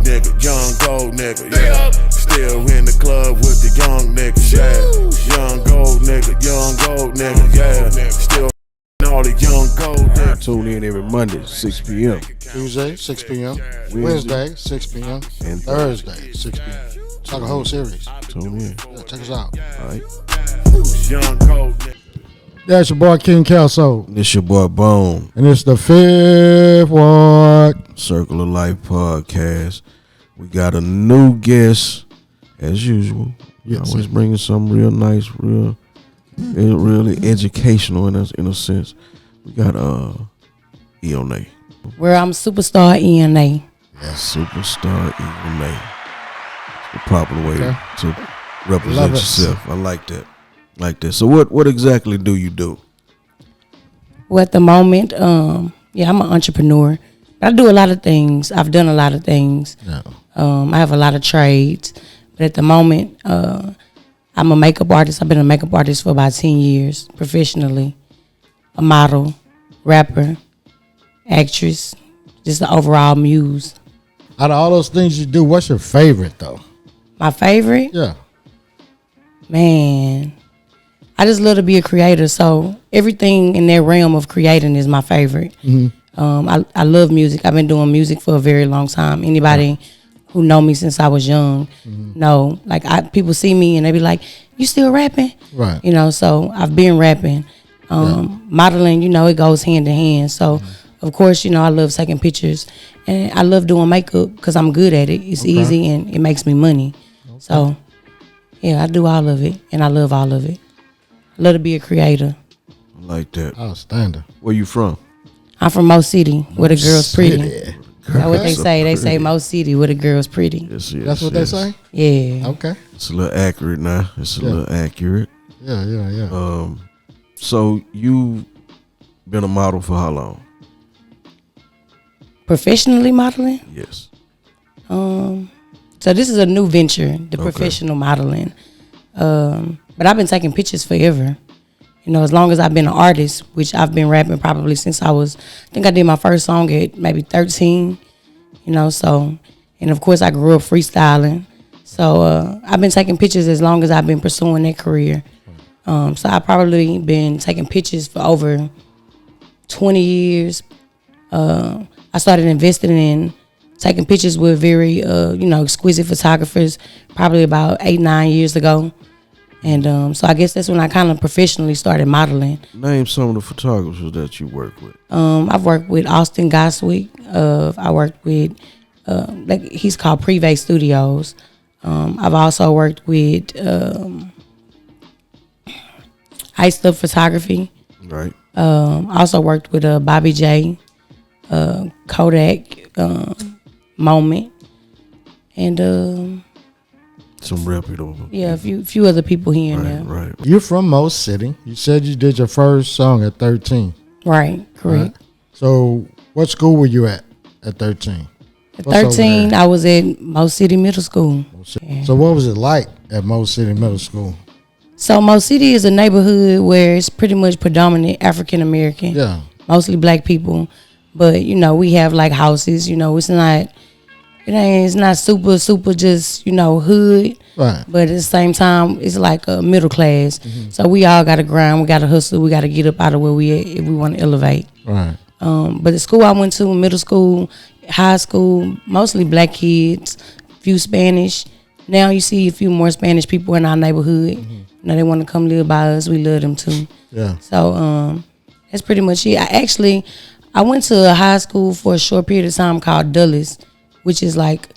nigga, young gold nigga, yeah. Still in the club with the young niggas, yeah. Young gold nigga, yeah. Still all the young gold niggas. Tune in every Monday, 6 p.m. Tuesday, 6 p.m. Wednesday, 6 p.m. And Thursday, 6 p.m. It's like a whole series. Tune in. Yeah, check us out. All right. Young gold nigga. That's your boy King Kelso. This your boy Bone. And it's the fifth one. Circle of Life podcast. We got a new guest, as usual. Yes. Always bringing something real nice, really educational in a sense. We got Eonney. Where I'm Superstar Eonney. Yes, Superstar Eonney. The proper way to represent Love it. yourself. I like that. So what exactly do you do? Well, at the moment, I'm an entrepreneur. I do a lot of things. I've done a lot of things. Yeah. I have a lot of trades. But at the moment, I'm a makeup artist. I've been a makeup artist for about 10 years, professionally. A model, rapper, actress, just an overall muse. Out of all those things you do, what's your favorite though? My favorite? Yeah. Man, I just love to be a creator. So everything in that realm of creating is my favorite. I love music. I've been doing music for a very long time. Anybody who know me since I was young know, like people see me and they be like, "You still rapping?" Right. You know, so I've been rapping. Modeling, you know, it goes hand in hand. So of course, you know, I love taking pictures and I love doing makeup because I'm good at it. It's easy and it makes me money. So yeah, I do all of it and I love all of it. I love to be a creator. I like that. Outstanding. Where you from? I'm from Mo City, where the girls pretty. City. That's what they say. They say Mo City, where the girls pretty. Yes, That's what they say? Yeah. Okay. It's a little accurate now. It's a little accurate. Yeah. So you been a model for how long? Professionally modeling? Yes. So this is a new venture, the professional modeling. But I've been taking pictures forever. You know, as long as I've been an artist, which I've been rapping probably since I think I did my first song at maybe 13. You know, so, and of course I grew up freestyling. So I've been taking pictures as long as I've been pursuing that career. So I've probably been taking pictures for over 20 years. I started investing in taking pictures with very, exquisite photographers probably about 8-9 years ago. And so I guess that's when I kind of professionally started modeling. Name some of the photographers that you work with. I've worked with Austin Goswick. I worked with, he's called Privé Studios. I've also worked with Iced Up Photography. Right. I also worked with Bobby J, Kodak, Moment, and some reputable. yeah, a few other people here and there. Right. You're from Mo City. You said you did your first song at 13. Right, correct. Right? So what school were you at 13? At 13, I was at Mo City Middle School. Yeah. So what was it like at Mo City Middle School? So Mo City is a neighborhood where it's pretty much predominant African American. Yeah. Mostly black people. But, you know, we have like houses, you know, it's not super just, you know, hood. Right. But at the same time, it's like a middle class. So we all got to grind, we got to hustle, we got to get up out of where we at if we want to elevate. Right. But the school I went to, middle school, high school, mostly black kids, few Spanish. Now you see a few more Spanish people in our neighborhood. You know, they want to come live by us. We love them too. Yeah. So that's pretty much it. I went to a high school for a short period of time called Dulles, which is like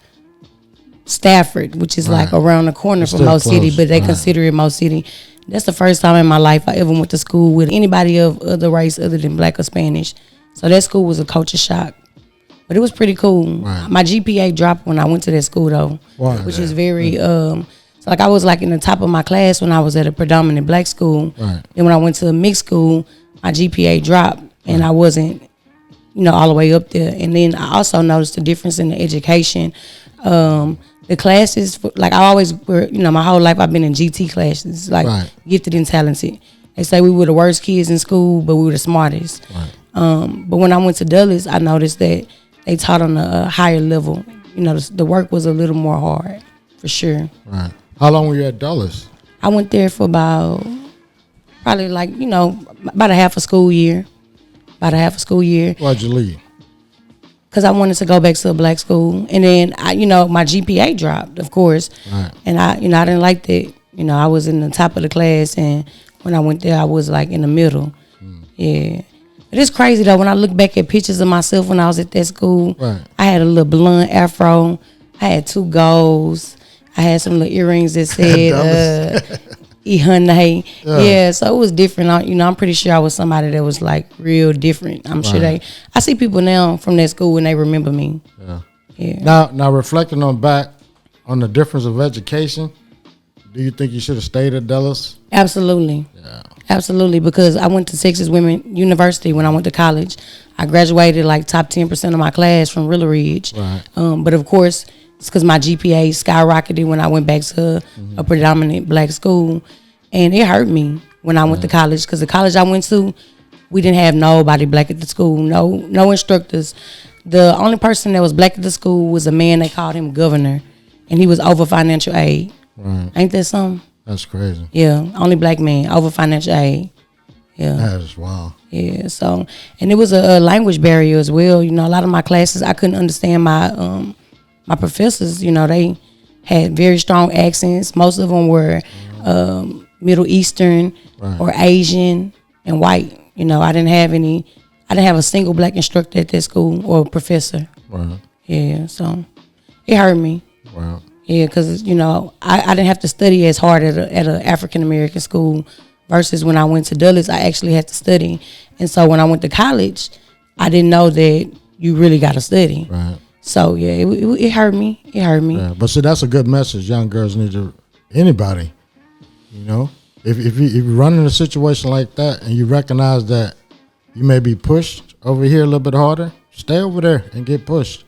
Stafford, which is like around the corner from Mo City, but they consider it Mo City. That's the first time in my life I ever went to school with anybody of other race other than black or Spanish. So that school was a culture shock. But it was pretty cool. Right. My GPA dropped when I went to that school though, which is very so like I was like in the top of my class when I was at a predominant black school. Right. Then when I went to a mixed school, my GPA dropped and I wasn't, you know, all the way up there. And then I also noticed the difference in the education. The classes, like I always were, you know, my whole life I've been in GT classes, like gifted and talented. They say we were the worst kids in school, but we were the smartest. Right. But when I went to Dulles, I noticed that they taught on a higher level. the work was a little more hard, for sure. Right. How long were you at Dulles? I went there for about probably about a half a school year. About a half a school year. Why'd you leave? Because I wanted to go back to a black school. And then, my GPA dropped, of course. Right. And I didn't like that. I was in the top of the class, and when I went there, I was like in the middle. Yeah. But it's crazy, though, when I look back at pictures of myself when I was at that school. Right. I had a little blonde afro. I had 2 goals. I had some little earrings that said Eonney. Yeah, so it was different. I'm pretty sure I was somebody that was like real different. I'm sure I see people now from that school and they remember me. Yeah. Now reflecting on back on the difference of education, do you think you should have stayed at Dulles? Absolutely. Yeah. Absolutely, because I went to Texas Women University when I went to college. I graduated like top 10% of my class from Willow Ridge. Right. But of course, it's because my GPA skyrocketed when I went back to a predominant black school. And it hurt me when I went to college, because the college I went to, we didn't have nobody black at the school, no instructors. The only person that was black at the school was a man, they called him governor, and he was over financial aid. Right. Ain't that something? That's crazy. Yeah, only black man over financial aid. Yeah. That is wild. Yeah, so, and it was a language barrier as well. A lot of my classes, I couldn't understand my professors. They had very strong accents. Most of them were Middle Eastern or Asian and white. I didn't have a single black instructor at that school or professor. Right. Yeah, so it hurt me. Wow. Yeah, because, I didn't have to study as hard at an African-American school versus when I went to Dulles, I actually had to study. And so when I went to college, I didn't know that you really got to study. Right. So, yeah, it hurt me. It hurt me. Yeah, but see, that's a good message young girls need to, anybody, if you run in a situation like that and you recognize that you may be pushed over here a little bit harder, stay over there and get pushed.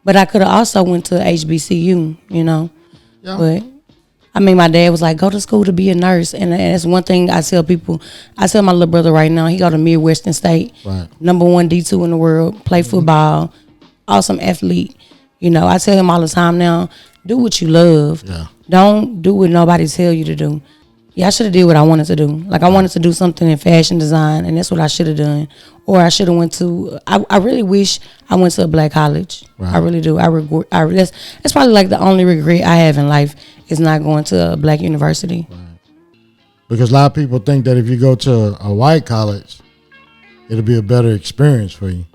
But I could have also went to HBCU, Yeah. But, my dad was like, go to school to be a nurse. And that's one thing I tell people. I tell my little brother right now, he go to Midwestern State, Right. #1 D2 in the world, play football, awesome athlete. I tell him all the time now, do what you love. Yeah. Don't do what nobody tell you to do. Yeah, I should have did what I wanted to do. Like, I wanted to do something in fashion design, and that's what I should have done. Or I should have went to. I really wish I went to a black college. Right. I really do. That's probably like the only regret I have in life is not going to a black university. Right. Because a lot of people think that if you go to a white college, it'll be a better experience for you.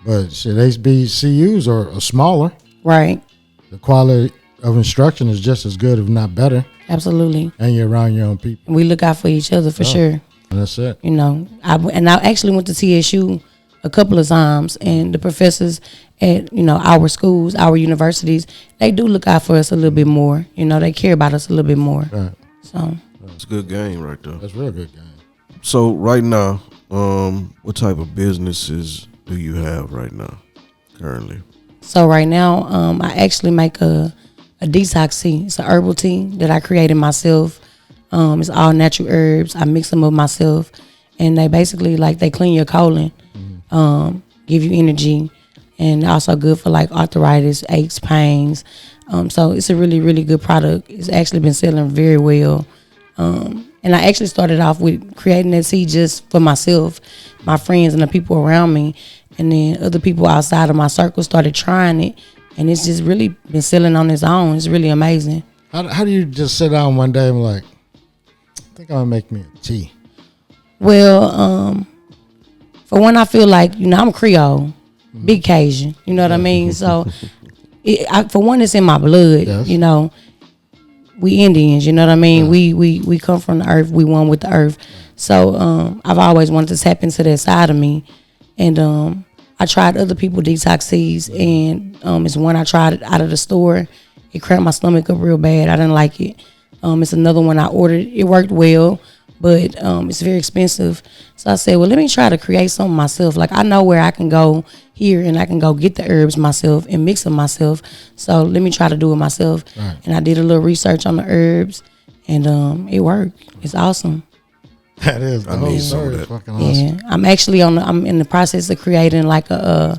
But shit, HBCUs are smaller. Right. The quality of instruction is just as good, if not better. Absolutely. And you're around your own people. We look out for each other for sure. And that's it. I actually went to TSU a couple of times, and the professors at our schools, our universities, they do look out for us a little bit more. They care about us a little bit more. Right. So It's a good game right there. That's a real good game. So right now, what type of businesses do you have right now, currently? So right now, I actually make a detox tea. It's a herbal tea that I created myself. It's all natural herbs. I mix them up myself, and they basically they clean your colon, give you energy, and also good for like arthritis, aches, pains. So it's a really, really good product. It's actually been selling very well. And I actually started off with creating that tea just for myself, my friends, and the people around me. And then other people outside of my circle started trying it. And it's just really been selling on its own. It's really amazing. How do you just sit down one day and be like, I think I'm going to make me a tea? Well, for one, I feel like, I'm Creole, big Cajun. You know what I mean? So, for one, it's in my blood. Yes. We Indians, you know what I mean? Yeah. We come from the earth. We one with the earth. So I've always wanted to tap into that side of me. And I tried other people detox teas, and it's one I tried out of the store. It cramped my stomach up real bad. I didn't like it. It's another one I ordered. It worked well, but it's very expensive. So I said, well, let me try to create something myself. Like, I know where I can go here and I can go get the herbs myself and mix them myself. So let me try to do it myself. Right. And I did a little research on the herbs, and it worked. It's awesome. That is. The whole story is fucking awesome. Yeah, I'm in the process of creating like I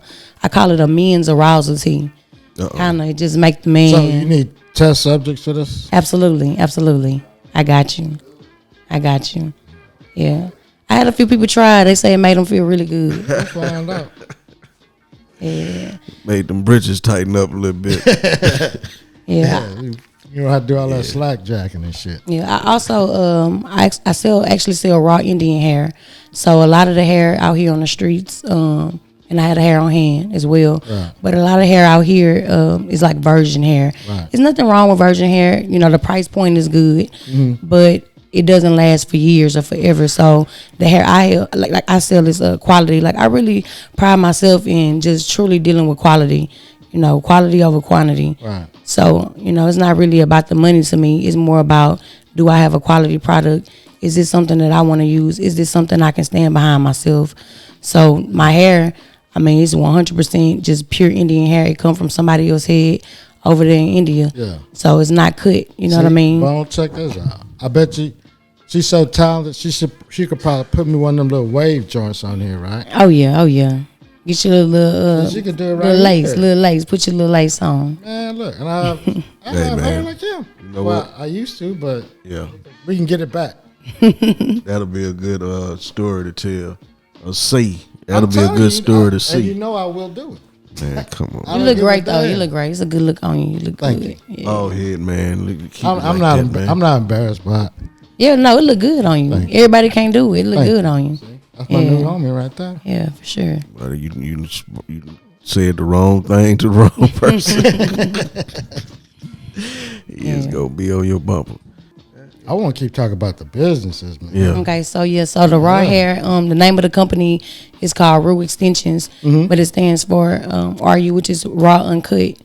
call it a men's arousal tea. kind of just make the man. So you need test subjects for this? Absolutely. I got you. Yeah. I had a few people try. They say it made them feel really good. Let's find out. Yeah. Made them britches tighten up a little bit. Yeah. You don't have to do all that slack jacking and shit. Yeah. I also I actually sell raw Indian hair. So a lot of the hair out here on the streets, and I had the hair on hand as well. Right. But a lot of hair out here is like virgin hair. Right. There's nothing wrong with virgin hair. You know, the price point is good, but it doesn't last for years or forever. So the hair I like I sell is quality. Like I really pride myself in just truly dealing with quality. You know, quality over quantity. Right. So, you know, it's not really about the money to me. It's more about, do I have a quality product? Is this something that I want to use? Is this something I can stand behind myself? So my hair, I mean, it's 100% just pure Indian hair. It come from somebody else's head over there in India. Yeah. So it's not cut. You know what I mean? Well, check this out. I bet you she's so talented. She could probably put me one of them little wave joints on here, right? Oh yeah. Get your little She could do it right little lace, here. little lace. Put your little lace on. Man, look, and I have hair man. like him. You know Well, what? I used to, but Yeah, we can get it back. that'll be a good story to tell. That'll be a good story to see. And you know I will do it. Man, come on. I You don't look give a great though. damn. You look great. It's a good look on you. You look Thank good. you. Yeah. Oh, head, man. Look, keep it I'm like not. that, man. I'm not embarrassed by it. Yeah, no, it look good on you. Thank you. Everybody can't do it. It look Thank good you. on you. That's my new homie right there. Yeah, for sure. Well, you said the wrong thing to the wrong person. He is gonna be on your bumper. I want to keep talking about the businesses, man. Yeah. Okay, so the raw hair, the name of the company is called Rue Extensions, but it stands for RU, which is raw uncut.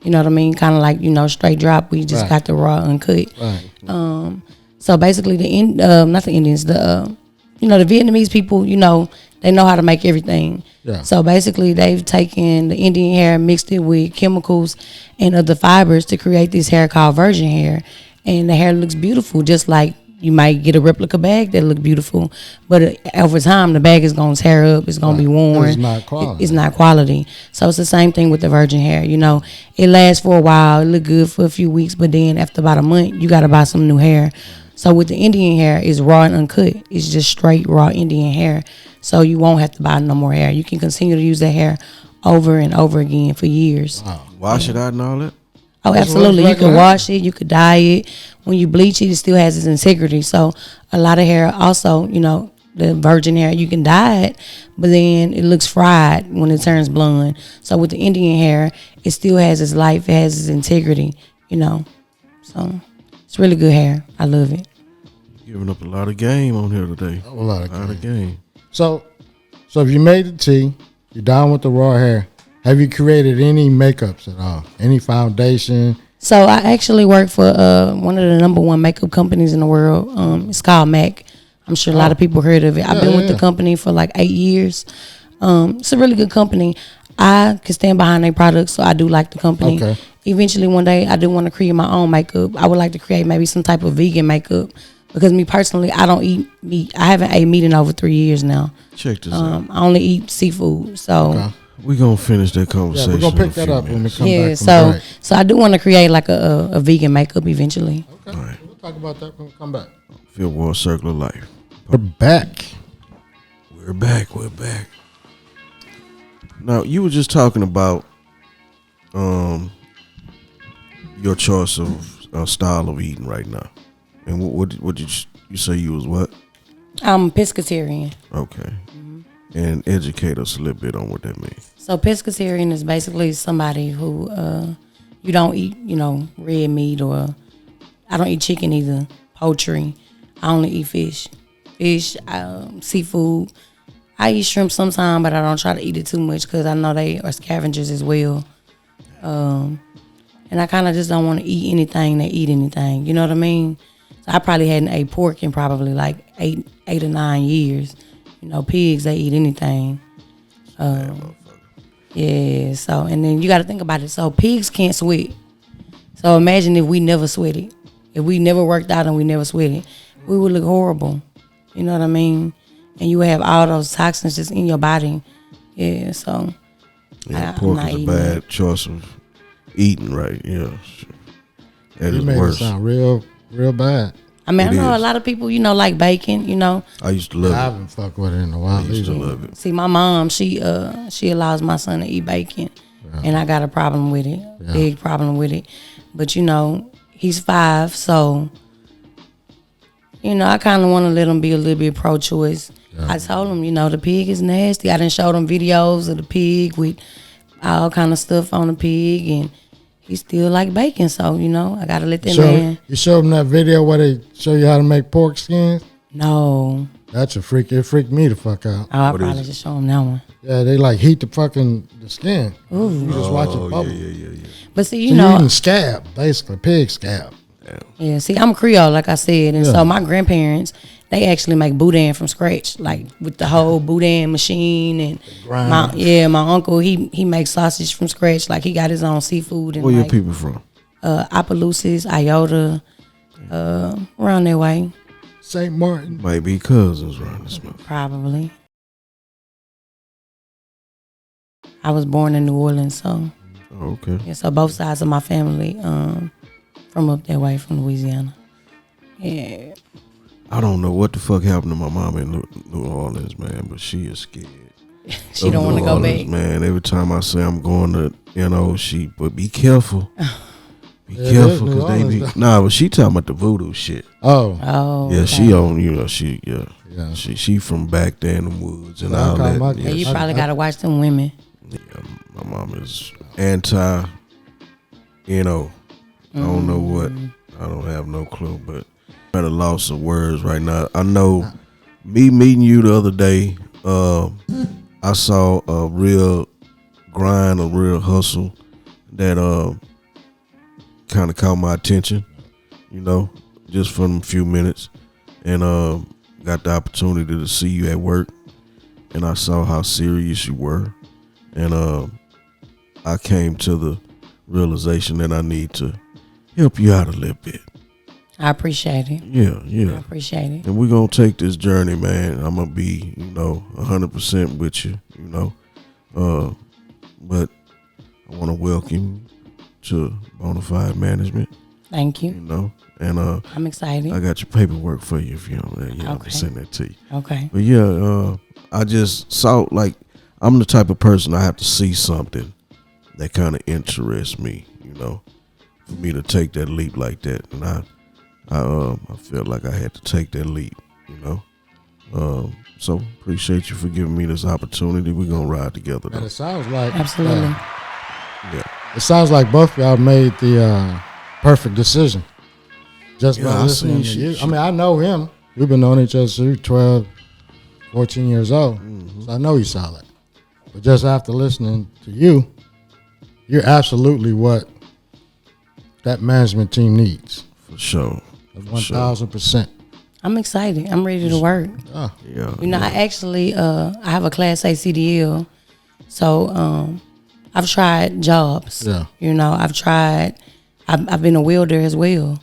You know what I mean? Kind of like, you know, straight drop. We just Right. got the raw uncut. Right. So basically, not the Indians, the Vietnamese people, you know, they know how to make everything. Yeah. So basically, they've taken the Indian hair, mixed it with chemicals and other fibers to create this hair called virgin hair, and the hair looks beautiful, just like you might get a replica bag that look beautiful, but over time the bag is gonna tear up, it's gonna be worn. It's not quality. It's not quality. So it's the same thing with the virgin hair. You know, it lasts for a while, it look good for a few weeks, but then after about a month, you gotta buy some new hair. So with the Indian hair, it's raw and uncut. It's just straight raw Indian hair. So you won't have to buy no more hair. You can continue to use that hair over and over again for years. Wash it out and all that. Oh, That's absolutely. what You it's could like, wash it. You could dye it. When you bleach it, it still has its integrity. So a lot of hair also, you know, the virgin hair, you can dye it, but then it looks fried when it turns blonde. So with the Indian hair, it still has its life. It has its integrity, you know. So it's really good hair. I love it. Giving up a lot of game on here today. A lot of A game. So if you made the tea, you're down with the raw hair. Have you created any makeups at all? Any foundation? So I actually work for one of the number one makeup companies in the world. It's called MAC. I'm sure a lot of people heard of it. I've been with the company for like 8 years. It's a really good company. I can stand behind their products, so I do like the company. Okay. Eventually, one day, I do want to create my own makeup. I would like to create maybe some type of vegan makeup because me personally, I don't eat meat. I haven't ate meat in over 3 years now. Check this out. I only eat seafood. So. Okay. We're gonna finish that Yeah, conversation. we're gonna in a pick that few up when we minutes. come Yeah, back from so break. so I do want to create like a vegan makeup eventually. Okay. All right. We'll talk about that when we come back. Field War Circle of Life. We're back. We're back. We're back. Now you were just talking about your choice of style of eating right now, and what did you say you was what? I'm pescatarian. Okay, and educate us a little bit on what that means. So pescatarian is basically somebody who you don't eat, you know, red meat, or I don't eat chicken either, poultry. I only eat fish, seafood. I eat shrimp sometimes, but I don't try to eat it too much because I know they are scavengers as well. And I kind of just don't want to eat anything that eat anything. You know what I mean? So I probably hadn't ate pork in probably like eight or 9 years. You know, pigs, they eat anything. Yeah, so, and then you got to think about it. So pigs can't sweat. So imagine if we never sweated. If we never worked out and we never sweated, we would look horrible. You know what I mean? And you would have all those toxins just in your body. Yeah, so Yeah, I'm pork not is a eating bad it. choice of eating right. Yeah, that You is made worse. it sound real bad. I mean, I It know a is. lot of people, like bacon. I used to I love haven't fucked with it in a while. it. I used to either. love it. See, my mom, she allows my son to eat bacon, and I got a problem with it, big problem with it. But he's 5, so I kind of want to let him be a little bit pro-choice. I told him, the pig is nasty. I didn't show them videos of the pig with all kind of stuff on the pig, and he still like bacon. So I gotta let that man. You showed him that video where they show you how to make pork skins? No, That's a freak. It freaked me the fuck out. I probably just show him that one. Yeah, they like heat the skin. Ooh. You just watch it bubble. Yeah. But see, So you eating scab, basically pig scab. Yeah, see, I'm Creole, like I said, and so my grandparents, they actually make boudin from scratch, like with the whole boudin machine, and my uncle, he makes sausage from scratch, like he got his own seafood. And Where your people from? Opelousas, Iota, around that way, St. Martin. Might be cousins around this month. probably. I was born in New Orleans, so Oh, okay. yeah, so both sides of my family, from up that way, from Louisiana. Yeah. I don't know what the fuck happened to my mom in New Orleans, man, but she is scared. She don't want to go back. Man, every time I say I'm going to, but be careful. Be Yeah, careful, New because they be. Orleans, Nah, but she talking about the voodoo shit. Oh. Yeah, okay. she on, Yeah. She from back there in the woods and Well, all I that. call my- Yeah, you probably got to watch them women. Yeah, my mom is anti, I don't know what. I don't have no clue, but I'm at a loss of words right now. I know me meeting you the other day, I saw a real grind, a real hustle that kind of caught my attention, just for a few minutes. And got the opportunity to see you at work, and I saw how serious you were. And I came to the realization that I need to help you out a little bit. I appreciate it. Yeah. I appreciate it. And we're going to take this journey, man. I'm going to be, 100% with you, But I want to welcome you to Bonafide Management, Thank you. And I'm excited. I got your paperwork for you if you don't. I Okay. can send that to you. Okay. But yeah, I just saw, I'm the type of person I have to see something that kind of interests me, for me to take that leap like that. And I felt like I had to take that leap, So appreciate you for giving me this opportunity. We're gonna ride together And though. it sounds like Absolutely. Yeah. it sounds like both of y'all made the perfect decision. Just Yeah, by I listening seen to you. she- I mean, I know him. We've been knowing each other since we were 12, 14 years old. Mm-hmm. So I know he's solid. But just after listening to you, you're absolutely what that management team needs. For sure. 1,000%. I'm excited. I'm ready to work. Yeah. I actually I have a Class A CDL, so I've tried jobs. Yeah. I've been a welder as well.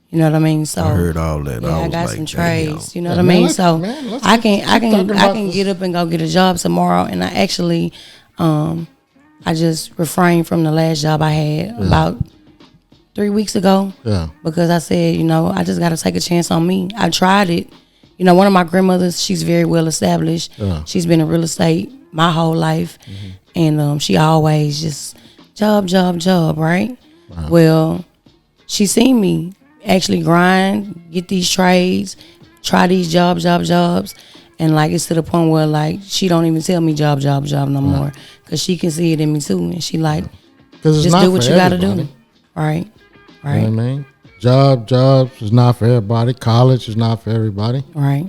You know what I mean? So I heard all that. yeah, I was got like, some damn. trades. You know Yeah, what I man, mean? let's- So man, let's I keep talking can about this. get up and go get a job tomorrow. And I actually I just refrained from the last job I had about 3 weeks ago. Yeah. Because I said, I just got to take a chance on me. I tried it. One of my grandmothers, she's very well established. Yeah. She's been in real estate my whole life. And she always just job, right? Wow. Well, she seen me actually grind, get these trades, try these jobs. And it's to the point where she don't even tell me job no more. Because she can see it in me too. And she Because it's just not do what for you got to everybody. do. Right. You know what I mean? Jobs is not for everybody. College is not for everybody. Right.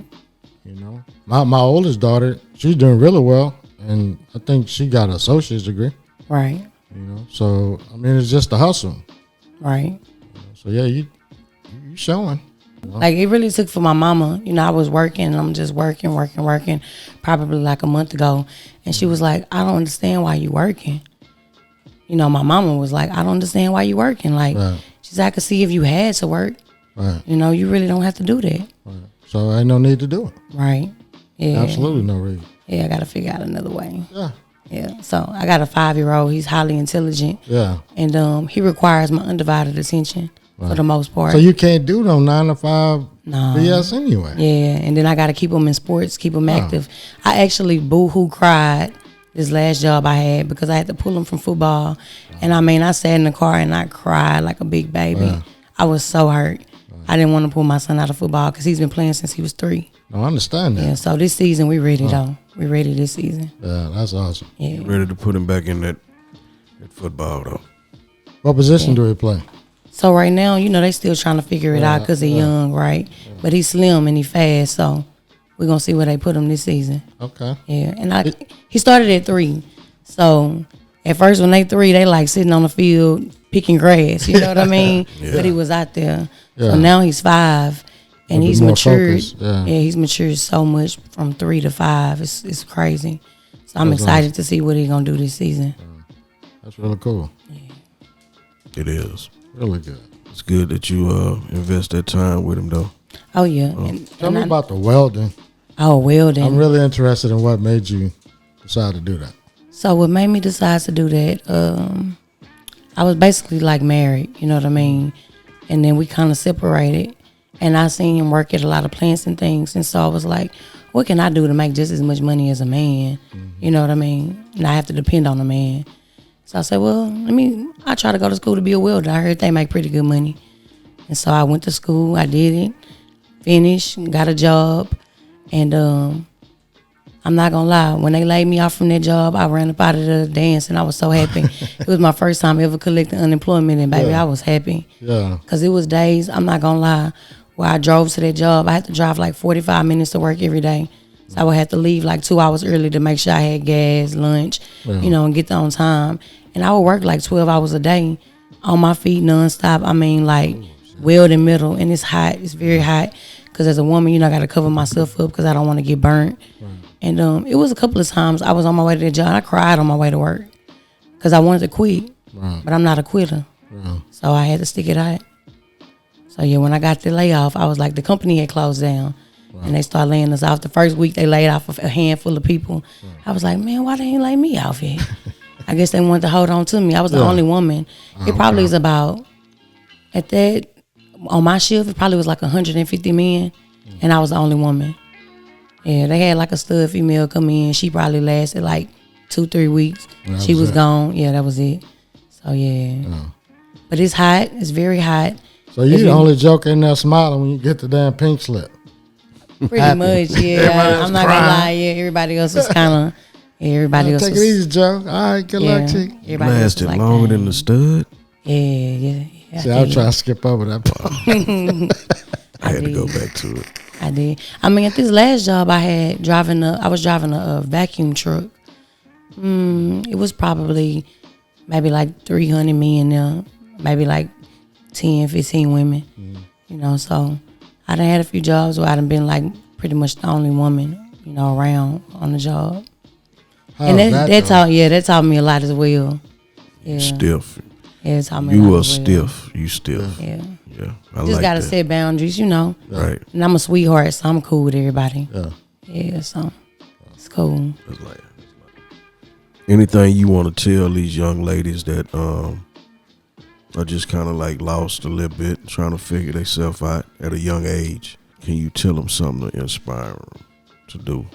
My oldest daughter, she's doing really well, and I think she got an associate's degree. Right. So I mean, it's just a hustle. Right. So yeah, you showing. It really took for my mama. I was working. I'm just working. Probably a month ago, and she was like, "I don't understand why you working." My mama was like, "I don't understand why you working." Right. She said, "I could see if you had to work. Right. You really don't have to do that." Right. So ain't no need to do it. Right. Yeah. Absolutely no reason. Yeah, I got to figure out another way. Yeah. Yeah. So I got a 5-year-old. He's highly intelligent. Yeah. And he requires my undivided attention for the most part. So you can't do them 9 to 5 No. BS anyway. Yeah, and then I got to keep them in sports, keep them active. I actually boo-hoo cried this last job I had because I had to pull him from football. And I mean, I sat in the car and I cried like a big baby. I was so hurt. I didn't want to pull my son out of football because he's been playing since he was 3. No, I understand that. Yeah, so this season we ready though. We ready this season. Yeah, that's awesome. Yeah. Ready to put him back in that football though. What position do he play? So right now, you know, they still trying to figure it out because they're young, right? But he's slim and he fast, so we're going to see where they put him this season. Okay. Yeah, and he started at 3. So at first when they 3, they like sitting on the field picking grass, you know what I mean? But he was out there. Yeah. So now he's 5 and he's more matured. focused, yeah. He's matured so much from 3 to 5. It's crazy. So I'm That's excited to see what he's going to do this season. That's really cool. It is. Really good. It's good that you invest that time with him though. Oh, yeah. Tell me about the welding. Oh, welding. I'm really interested in what made you decide to do that. So what made me decide to do that, I was basically like married, you know what I mean? And then we kind of separated. And I seen him work at a lot of plants and things. And so I was like, what can I do to make just as much money as a man? You know what I mean? And I have to depend on a man. So I said, well, I try to go to school to be a welder. I heard they make pretty good money. And so I went to school. I did it, finished, got a job. And I'm not going to lie. When they laid me off from that job, I ran up out of the dance and I was so happy. It was my first time ever collecting unemployment. And, baby, I was happy. Yeah. Because it was days, I'm not going to lie, where I drove to that job. I had to drive like 45 minutes to work every day. So I would have to leave like 2 hours early to make sure I had gas, lunch, you know, and get there on time. And I would work like 12 hours a day on my feet nonstop. I mean, like welding metal, and it's hot. It's very hot because as a woman, you know, I got to cover myself up because I don't want to get burnt. And it was a couple of times I was on my way to that job. I cried on my way to work because I wanted to quit, but I'm not a quitter. So I had to stick it out. So, yeah, when I got the layoff, I was like, the company had closed down. And they started laying us off. The first week they laid off a handful of people. I was like, man, why they ain't lay me off yet? I guess they wanted to hold on to me. I was the only woman. It probably is about, at that, on my shift, it probably was like 150 men. And I was the only woman. Yeah, they had like a stud female come in. She probably lasted like 2-3 weeks. She was gone. Yeah, that was it. So, yeah. But it's hot. It's very hot. So you the only joke in there smiling when you get the damn pink slip. Pretty much, yeah. I'm not gonna lie, yeah. Everybody else was kind of, everybody else Take was. it easy, Joe. All right, good luck to you. Everybody else was Lasted like longer that. than the stud. Yeah. See, I'll try to skip over that part. I had to did. go back to it. I did. I mean, at this last job I had, I was driving a vacuum truck. It was probably maybe like 300 men there, maybe like 10, 15 women. You know, so I done had a few jobs where I done been like pretty much the only woman, you know, around on the job. And that taught me a lot as well. Yeah. Stiff. Yeah, it taught me a You lot were as well. stiff. You stiff. Yeah. Yeah. I Just like gotta that. set boundaries, you know. Right. And I'm a sweetheart, so I'm cool with everybody. Yeah. Yeah, so it's cool. It's like anything you want to tell these young ladies that are just kind of like lost a little bit, trying to figure themselves out at a young age. Can you tell them something to inspire them to do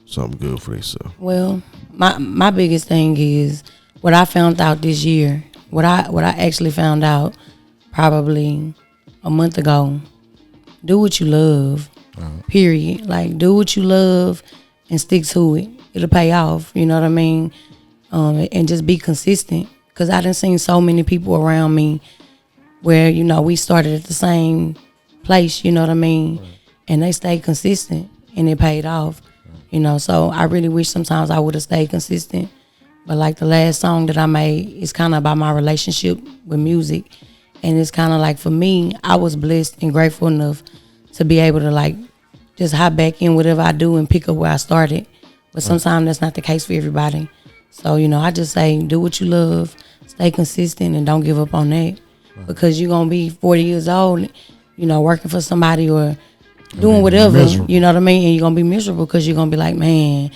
something good for themselves? Well, my biggest thing is what I found out this year. What I actually found out probably a month ago. Do what you love. Period. Like, do what you love and stick to it. It'll pay off. You know what I mean? And just be consistent. Because I done seen so many people around me where, you know, we started at the same place, you know what I mean? And they stayed consistent and it paid off. You know, so I really wish sometimes I would have stayed consistent. But like the last song that I made, it's kind of about my relationship with music. And it's kind of like, for me, I was blessed and grateful enough to be able to like just hop back in whatever I do and pick up where I started. But sometimes that's not the case for everybody. So, you know, I just say, do what you love, stay consistent, and don't give up on that. Because you're going to be 40 years old, you know, working for somebody or doing whatever, miserable. you know what I mean? And you're going to be miserable because you're going to be like, man,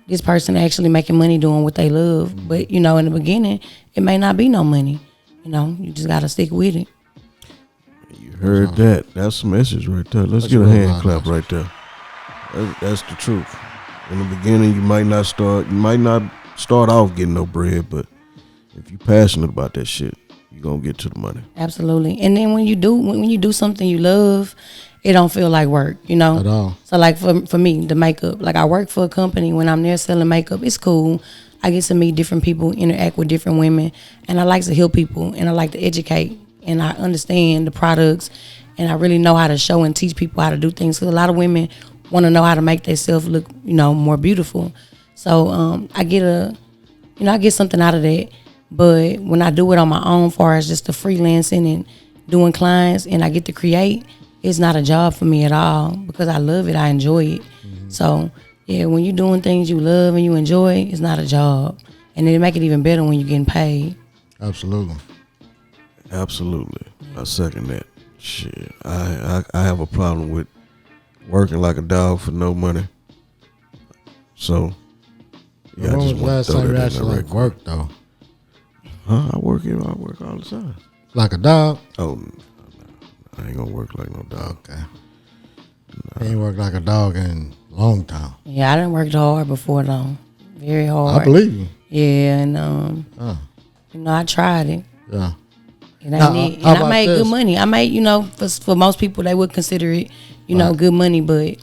this person actually making money doing what they love. But, you know, in the beginning, it may not be no money. You know, you just got to stick with it. You heard that. That's a message right there. Let's get a hand clap right there. That's the truth. In the beginning, you might not start off getting no bread, but if you're passionate about that shit, you're going to get to the money. Absolutely. And then when you do something you love, it don't feel like work, you know? At all. So like for me, the makeup, like I work for a company. When I'm there selling makeup, it's cool. I get to meet different people, interact with different women, and I like to help people, and I like to educate, and I understand the products, and I really know how to show and teach people how to do things. Because a lot of women want to know how to make themselves look, you know, more beautiful. So I get something out of that. But when I do it on my own, far as just the freelancing and doing clients, and I get to create, it's not a job for me at all because I love it. I enjoy it. Mm-hmm. So, yeah, when you're doing things you love and you enjoy, it's not a job. And it make it even better when you're getting paid. Absolutely. Absolutely. I second that. Shit. I have a problem with working like a dog for no money. So, yeah, when I just was the last time you actually like worked though? Huh? I work all the time. Like a dog? Oh, no. I ain't gonna work like no dog. Okay. Nah. Ain't worked like a dog in a long time. Yeah, I done worked hard before though. Very hard. I believe you. Yeah, and you know, I tried it. Yeah. And I made good money. I made, you know, for most people they would consider it, you know, good money, but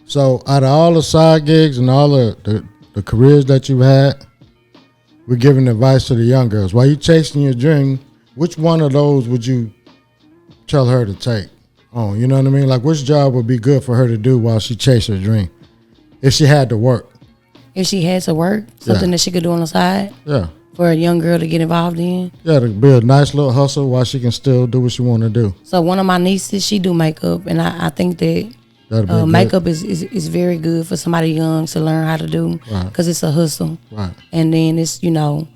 So out of all the side gigs and all the careers that you've had, we're giving advice to the young girls. While you chasing your dream, which one of those would you tell her to take on? You know what I mean? Like, which job would be good for her to do while she chases her dream? If she had to work. If she had to work, something that she could do on the side? Yeah. For a young girl to get involved in? Yeah, to be a nice little hustle while she can still do what she want to do. So one of my nieces, she do makeup, and I think that makeup is very good for somebody young to learn how to do because it's a hustle. Right. And then it's, you know,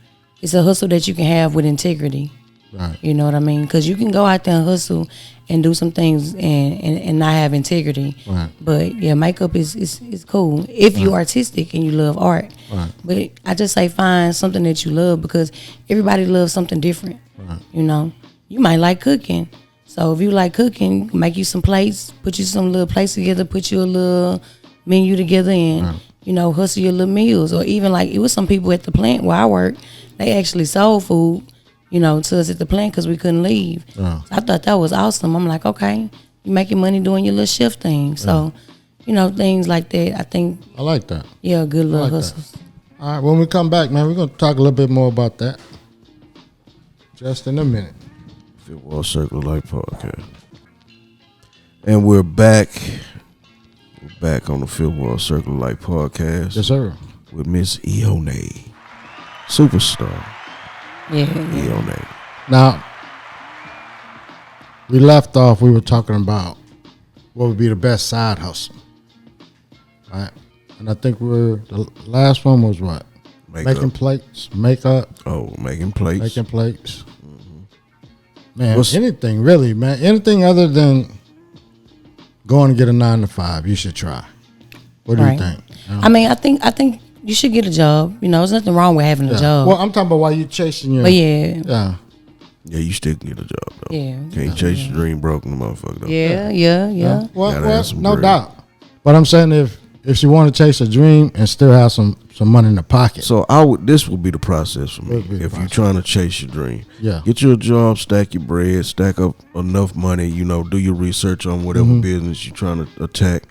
it's a hustle that you can have with integrity. Right. You know what I mean? Because you can go out there and hustle and do some things and not have integrity. Right. But yeah, makeup is cool if you're artistic and you love art. Right. But I just say find something that you love because everybody loves something different. Right. You know, you might like cooking. So if you like cooking, make you some plates, put you some little plates together, put you a little menu together and, you know, hustle your little meals. Or even like it was some people at the plant where I work, they actually sold food, you know, to us at the plant because we couldn't leave. So I thought that was awesome. I'm like, okay, you making money doing your little shift thing. So, you know, things like that, I think. I like that. Yeah, good little hustles. All right, when we come back, man, we're going to talk a little bit more about that just in a minute. Football Circle Life Podcast. And we're back. We're back on the Football Circle Life Podcast. Yes, sir. With Miss Eonney. Superstar. Yeah. Eonney. Now, we left off, we were talking about what would be the best side hustle. Right? And I think the last one was what? Making plates, makeup. Oh, making plates. Making plates. Man, anything really, man. Anything other than going to get a 9-to-5, you should try. What do you think? I mean, I think you should get a job. You know, there's nothing wrong with having a job. Well, I'm talking about while you chasing your. But yeah, you still can get a job though. Yeah, can't chase your dream broken, motherfucker. Though. Yeah. Well, no doubt. But I'm saying if she want to chase a dream and still have some money in the pocket. So this would be the process for me. If you're trying to chase your dream, get you a job, stack your bread, stack up enough money. You know, do your research on whatever business you're trying to attack.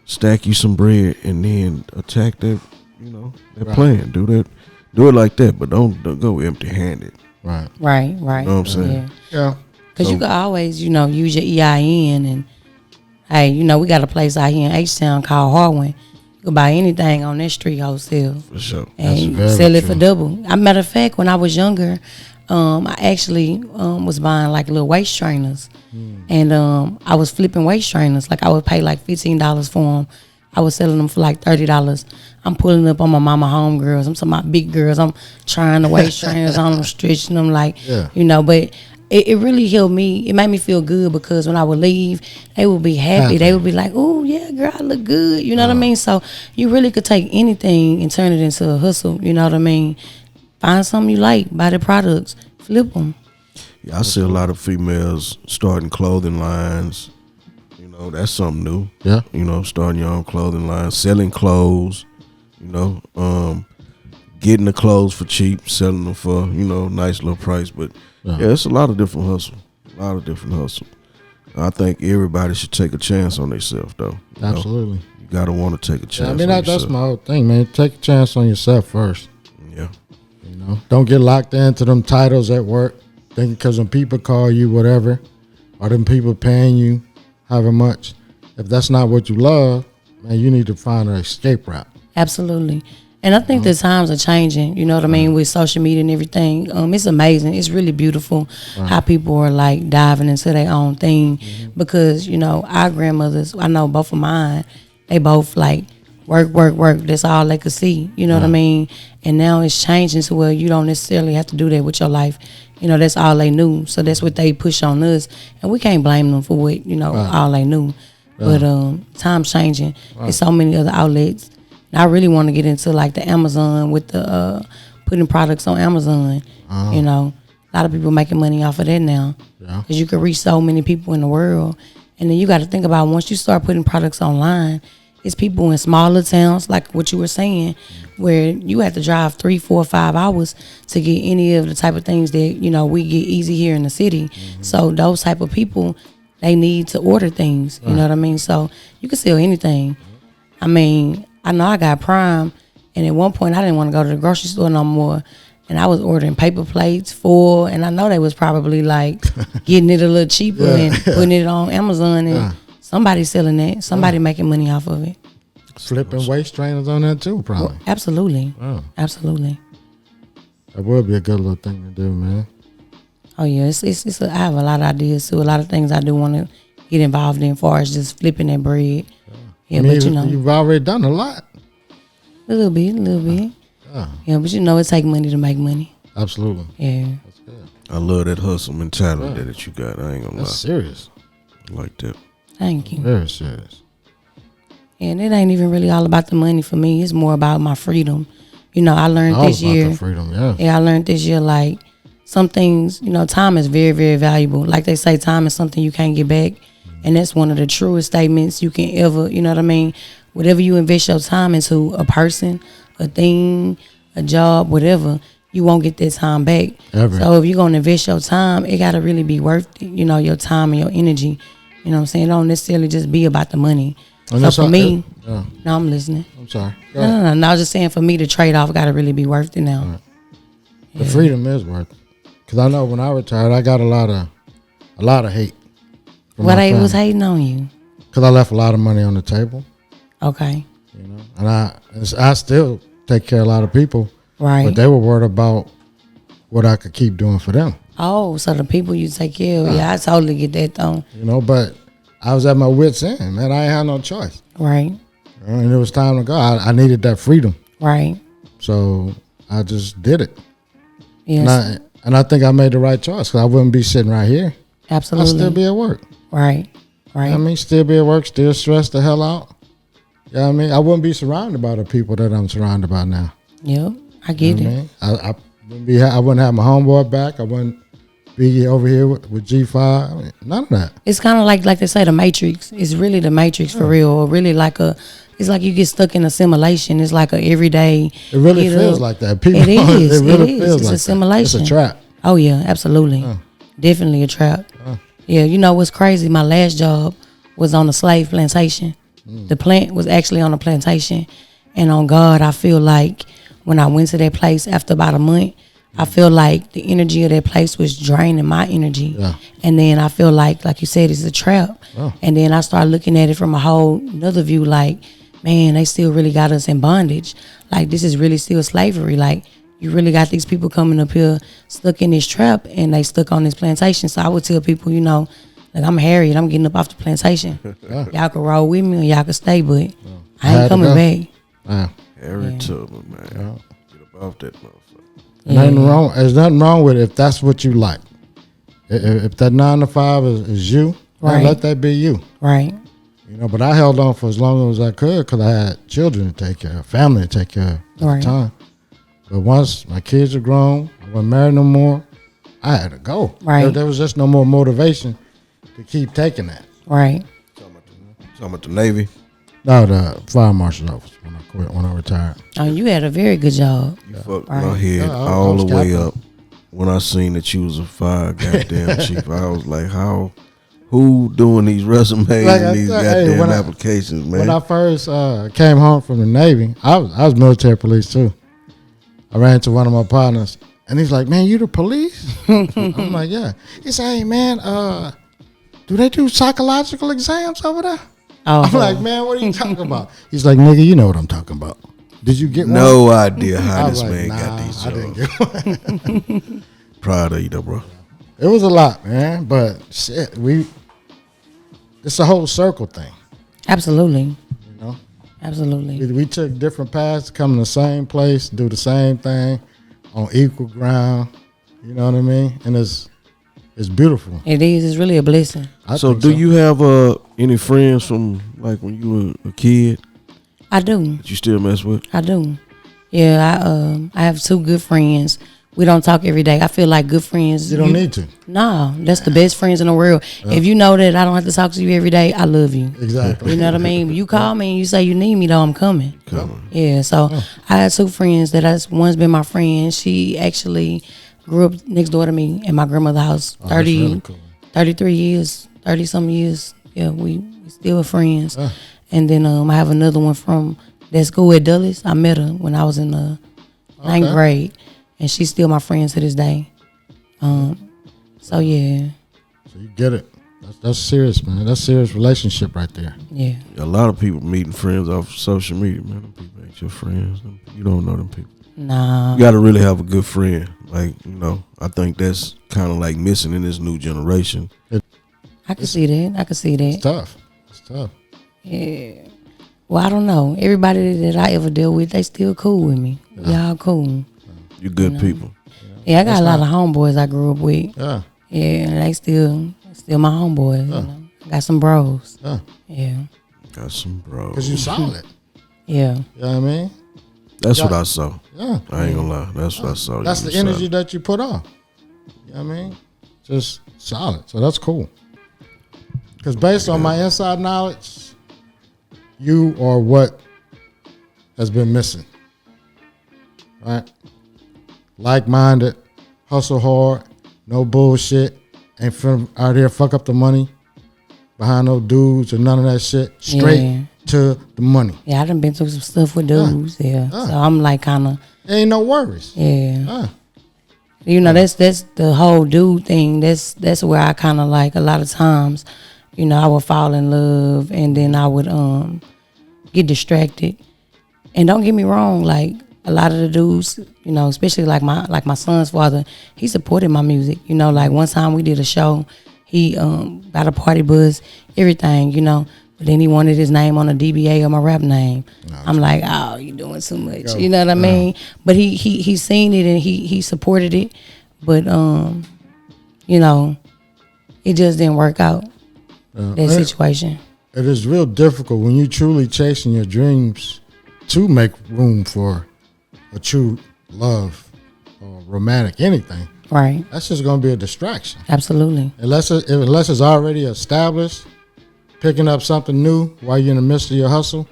Stack you some bread and then attack that. You know, that plan. Do it like that, but don't go empty-handed. Right. You know what I'm saying? Yeah. Because you can always, you know, use your EIN and, hey, you know, we got a place out here in H-Town called Harwin. You can buy anything on that street wholesale. For sure. And sell it for double. As a matter of fact, when I was younger, I actually was buying like little waist trainers. And I was flipping waist trainers. Like I would pay like $15 for them. I was selling them for like $30. I'm pulling up on my mama homegirls. I'm talking about big girls. I'm trying the waist trainers on them, stretching them like, you know. But it really helped me. It made me feel good because when I would leave, they would be happy. They would be like, "Oh yeah, girl, I look good." You know what I mean? So you really could take anything and turn it into a hustle. You know what I mean? Find something you like, buy the products, flip them. Yeah, I see a lot of females starting clothing lines. You know, that's something new. Yeah. You know, starting your own clothing line, selling clothes. You know, getting the clothes for cheap, selling them for, you know, nice little price. But yeah, it's a lot of different hustle. A lot of different hustle. I think everybody should take a chance on themselves, though. Absolutely. You gotta want to take a chance. I mean, on that's my whole thing, man. Take a chance on yourself first. Yeah. You know, don't get locked into them titles at work. Thinking because when people call you whatever, or them people paying you however much, if that's not what you love, man, you need to find an escape route. Absolutely. And I think the times are changing, you know what I mean, with social media and everything. It's amazing. It's really beautiful how people are like diving into their own thing because, you know, our grandmothers, I know both of mine, they both like work. That's all they could see, you know what I mean? And now it's changing to where you don't necessarily have to do that with your life. You know, that's all they knew. So that's what they push on us. And we can't blame them for what, you know, all they knew. But time's changing. There's so many other outlets. I really want to get into like the Amazon with the putting products on Amazon. You know, a lot of people making money off of that now because you can reach so many people in the world. And then you got to think about once you start putting products online, it's people in smaller towns like what you were saying, where you have to drive 3, 4, 5 hours to get any of the type of things that, you know, we get easy here in the city. So those type of people, they need to order things. You know what I mean? So you can sell anything. I mean, I know I got Prime, and at one point I didn't want to go to the grocery store no more, and I was ordering paper plates, foil, and I know they was probably like getting it a little cheaper and putting it on Amazon, and somebody's selling that, somebody making money off of it. Flipping waist trainers on that too, probably. Well, absolutely, absolutely. That would be a good little thing to do, man. Oh yeah, it's I have a lot of ideas too, a lot of things I do want to get involved in, as far as just flipping that bread. Yeah, I mean, but you know, you've already done a lot. A little bit. Yeah, but you know, it takes money to make money. Absolutely. Yeah. That's good. I love that hustle mentality that you got. I ain't gonna lie. That's serious. I like that. Thank you. Very serious. And it ain't even really all about the money for me. It's more about my freedom. You know, I learned this year. The freedom, yeah. Yeah, I learned this year, like, some things, you know, time is very, very valuable. Like they say, time is something you can't get back. And that's one of the truest statements you can ever, you know what I mean? Whatever you invest your time into, a person, a thing, a job, whatever, you won't get that time back. Ever. So if you're going to invest your time, it got to really be worth it, you know, your time and your energy. You know what I'm saying? It don't necessarily just be about the money. And so for me, no, I'm listening. I'm sorry. No, I was just saying for me, the trade-off got to really be worth it now. Right. The freedom is worth it. Because I know when I retired, I got a lot of hate. What they was hating on you? Because I left a lot of money on the table. Okay. You know, and I still take care of a lot of people. Right. But they were worried about what I could keep doing for them. Oh, so the people you take care of. Yeah, I totally get that though. You know, but I was at my wit's end, man. I ain't had no choice. Right. And it was time to go. I needed that freedom. Right. So I just did it. Yes. And I think I made the right choice because I wouldn't be sitting right here. Absolutely. I'd still be at work. Right. Right. I mean, still be at work, still stressed the hell out. You know what I mean? I wouldn't be surrounded by the people that I'm surrounded by now. Yep. I get it. I wouldn't have my homeboy back. I wouldn't be over here with G5. I mean, none of that. It's kind of like they say, the Matrix. It's really the Matrix for real. Or really it's like you get stuck in a simulation. It's like a everyday. It really feels like that. People, it is. It really feels it's like a simulation. It's a trap. Oh yeah, absolutely. Definitely a trap. Yeah, you know what's crazy? My last job was on a slave plantation. The plant was actually on a plantation. And on God, I feel like when I went to that place after about a month, I feel like the energy of that place was draining my energy. Yeah. And then I feel like you said, it's a trap. And then I started looking at it from a whole another view, like, man, they still really got us in bondage. Like, this is really still slavery. Like, you really got these people coming up here stuck in this trap, and they stuck on this plantation. So I would tell people, you know, like, I'm Harriet, I'm getting up off the plantation. Y'all can roll with me or y'all can stay, but I ain't coming back. Harriet Tubman, man. Get up off that motherfucker. There's nothing wrong with it if that's what you like. If that 9 to 5 is you, Right. let that be you. Right. You know, but I held on for as long as I could because I had children to take care of, family to take care of at Right. the time. But once my kids are grown, I wasn't married no more, I had to go. Right. There was just no more motivation to keep taking that. Right. Talking about the Navy. No, the fire marshal's office when I quit, when I retired. Oh, you had a very good job. You fucked Right. my head Yeah, I all was the way captain. up. When I seen that you was a fire goddamn chief, I was like, who doing these resumes Like I and these said, hey, goddamn when I- applications, man? When I first came home from the Navy, I was military police too. I ran into one of my partners, and he's like, "Man, you the police?" I'm like, "Yeah." He said, "Hey, man, do they do psychological exams over there?" Oh, I'm like, "Man, what are you talking about?" He's like, "Nigga, you know what I'm talking about. Did you get one?" No idea I how was this like, man "Nah, got these I didn't jobs. get one." Proud of you though, bro. It was a lot, man, but shit, it's a whole circle thing, absolutely. you know. Absolutely. We took different paths to come to the same place, do the same thing on equal ground. You know what I mean? And it's beautiful. It is. It's really a blessing. I So think do you have any friends from like when you were a kid I do. that you still mess with? I do. Yeah, I have 2 good friends. We don't talk every day. I feel like good friends. You don't need to. No, that's the best friends in the world. If you know that I don't have to talk to you every day, I love you. Exactly. You know what I mean? You call me and you say you need me, though, I'm coming. Yeah, so I had 2 friends one's been my friend. She actually grew up next door to me in my grandmother's house. Oh, that's really cool. 33 years, 30-some years. Yeah, we still friends. Yeah. And then I have another one from that school at Dulles. I met her when I was in the 9th grade. And she's still my friend to this day. So, yeah. So you get it. That's serious, man. That's serious relationship right there. Yeah. A lot of people meeting friends off social media, man. Them people ain't your friends. You don't know them people. Nah. You got to really have a good friend. Like, you know, I think that's kind of like missing in this new generation. I can see that. It's tough. It's tough. Yeah. Well, I don't know. Everybody that I ever deal with, they still cool with me. Y'all cool. You good people. Yeah, I got a lot of homeboys I grew up with. Yeah. Yeah, and they still my homeboys. You know? I got some bros. Yeah. Yeah. Got some bros. Because you solid. Yeah. You know what I mean? That's what I saw. Yeah. I ain't gonna lie. That's what I saw. That's You the energy solid. that you put on. You know what I mean? Just solid. So that's cool. Because based on my inside knowledge, you are what has been missing. Right? Like-minded, hustle hard, no bullshit, ain't finna out here fuck up the money behind no dudes or none of that shit. Straight Yeah. to the money. Yeah, I done been through some stuff with dudes. Yeah. So I'm like kind of, Ain't no worries. yeah. You know, that's the whole dude thing. That's where I kind of like a lot of times, you know, I would fall in love and then I would get distracted. And don't get me wrong, like a lot of the dudes, you know, especially like my son's father, he supported my music. You know, like one time we did a show, he got a party bus, everything, you know. But then he wanted his name on a DBA or my rap name. I'm like, oh, you doing too much. You know what I mean? But he seen it and he supported it. But you know, it just didn't work out. That situation. It is real difficult when you truly chasing your dreams to make room for a true love or romantic anything. Right. That's just going to be a distraction. Absolutely. Unless it's already established, picking up something new while you're in the midst of your hustle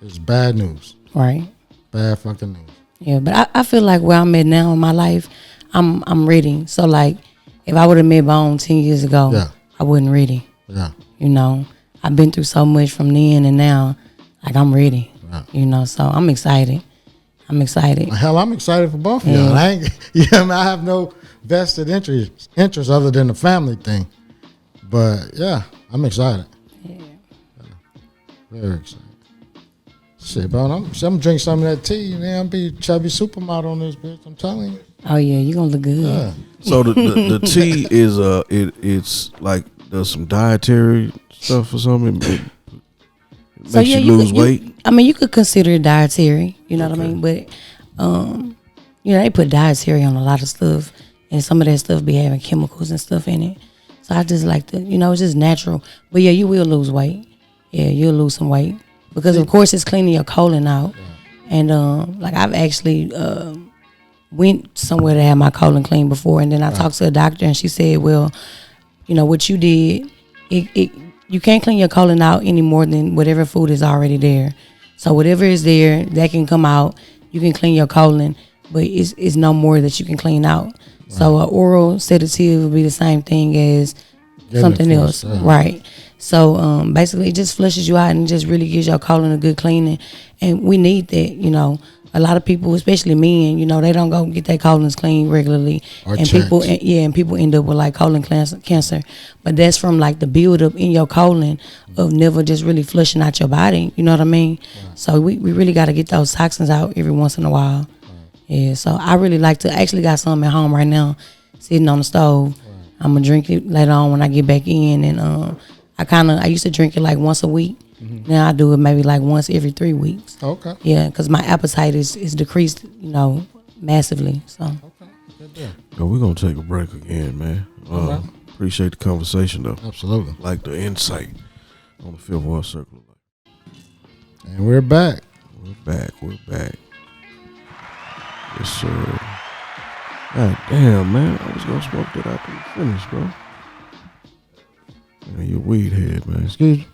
is bad news. Right. Bad fucking news. Yeah, but I feel like where I'm at now in my life, I'm ready. So like, if I would have met Bone 10 years ago, I wasn't ready. Yeah. You know, I've been through so much from then and now, like I'm ready. Yeah. You know, so I'm excited. Hell, I'm excited for both of y'all. I ain't, you know, I have no vested interest other than the family thing. But yeah, I'm excited. Yeah. Very excited. Shit, bro, I'm drink some of that tea, man. I'm be chubby supermodel on this bitch. I'm telling you. Oh yeah, you gonna look good. Yeah. So the tea is it's like does some dietary stuff or something. It makes you lose weight. I mean, you could consider it dietary. You know what I mean? But you know, they put dietary on a lot of stuff. and some of that stuff be having chemicals and stuff in it. So I just like to, it's just natural. But yeah, you will lose weight. Yeah, you'll lose some weight because of course it's cleaning your colon out. And like I've actually went somewhere to have my colon cleaned before, and then I talked to a doctor, and she said, well, what you did, you can't clean your colon out any more than whatever food is already there. So whatever is there, that can come out. You can clean your colon, but it's no more that you can clean out. Right. So an oral sedative would be the same thing as something else. Right. So basically it just flushes you out and just really gives your colon a good cleaning. And we need that, A lot of people, especially men, they don't go get their colons cleaned regularly, and people end up with like colon cancer. But that's from like the buildup in your colon of never just really flushing out your body. You know what I mean? Right. So we really got to get those toxins out every once in a while. Right. Yeah. So I really like to. I actually got some at home right now, sitting on the stove. Right. I'm gonna drink it later on when I get back in, and I used to drink it like once a week. Mm-hmm. Now I do it maybe like once every 3 weeks. Okay. Yeah, because my appetite is decreased, massively. So. Okay. Good deal. Yo, we're gonna take a break again, man. Okay. Appreciate the conversation though. Absolutely. Like the insight on the Fifth Ward Circle. And we're back. We're back. Yes, sir. God damn, man. I was gonna smoke that after we finish, bro. Man, you're a weed head, man. Excuse me.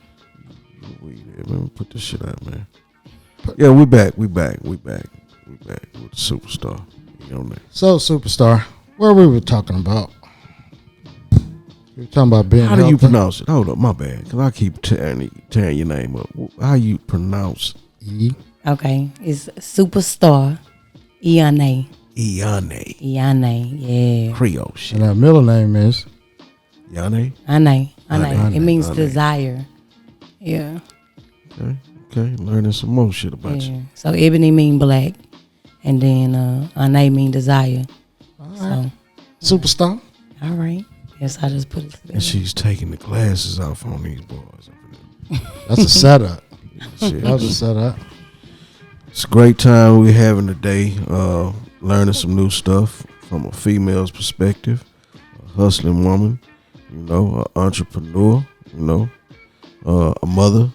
Weed head, man. Put this shit out, man. Yeah, we back with the Superstar Eonney. So, Superstar, where we were talking about? We were talking about being How do you healthy. pronounce it? Hold up, my bad. Because I keep tearing your name up. How you pronounce E? Okay, it's Superstar Eonney. Eonney. Eonney, yeah. Creole shit. And her middle name is? Eonney? Eonney. It means desire. Yeah. Okay. Learning some more shit about you. So ebony mean black, and then Eonney mean desire. All right. So, Superstar. All right. Yes, I just put it together. And she's taking the glasses off on these boys. That's a setup. Shit. That was a setup. It's a great time we're having today. Learning some new stuff from a female's perspective, a hustling woman, an entrepreneur, a mother,